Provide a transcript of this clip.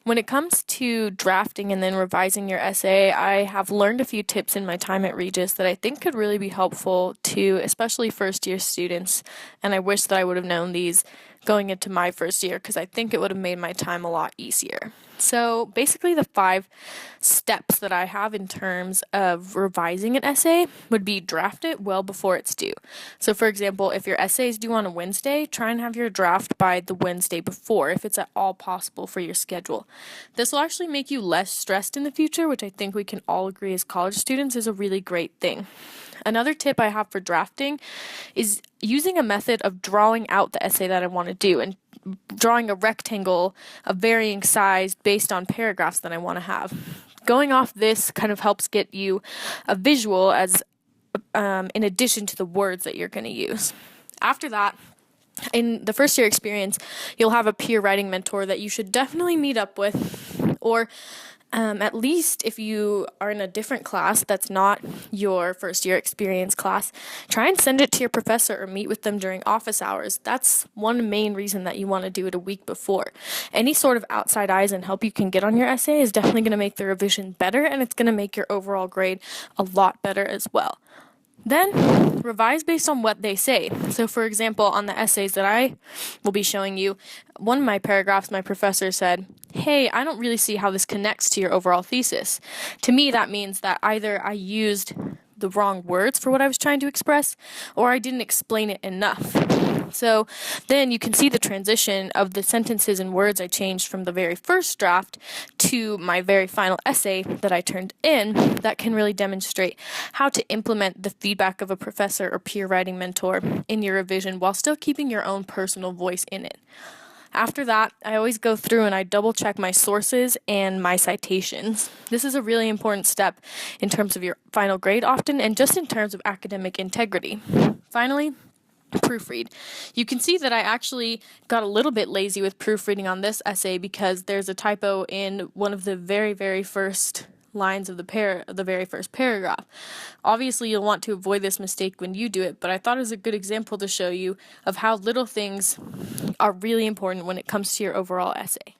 When it comes to drafting and then revising your essay, I have learned a few tips in my time at Regis that I think could really be helpful to especially first year students. And I wish that I would have known these going into my first year because I think it would have made my time a lot easier. So basically the 5 steps that I have in terms of revising an essay would be draft it well before it's due. So for example, if your essay is due on a Wednesday, try and have your draft by the Wednesday before if it's at all possible for your schedule. This will actually make you less stressed in the future, which I think we can all agree as college students is a really great thing. Another tip I have for drafting is using a method of drawing out the essay that I want to do and drawing a rectangle of varying size based on paragraphs that I want to have. Going off this kind of helps get you a visual as in addition to the words that you're going to use. After that, in the first year experience, you'll have a peer writing mentor that you should definitely meet up with, or at least if you are in a different class that's not your first year experience class, try and send it to your professor or meet with them during office hours. That's one main reason that you want to do it a week before. Any sort of outside eyes and help you can get on your essay is definitely going to make the revision better, and it's going to make your overall grade a lot better as well. Then revise based on what they say. So for example, on the essays that I will be showing you, one of my paragraphs, my professor said, "Hey, I don't really see how this connects to your overall thesis." To me, that means that either I used the wrong words for what I was trying to express, or I didn't explain it enough. So then you can see the transition of the sentences and words I changed from the very first draft to my very final essay that I turned in that can really demonstrate how to implement the feedback of a professor or peer writing mentor in your revision while still keeping your own personal voice in it. After that, I always go through and I double check my sources and my citations. This is a really important step in terms of your final grade often and just in terms of academic integrity. Finally, proofread. You can see that I actually got a little bit lazy with proofreading on this essay because there's a typo in one of the very first lines of the very first paragraph. Obviously, you'll want to avoid this mistake when you do it, but I thought it was a good example to show you of how little things are really important when it comes to your overall essay.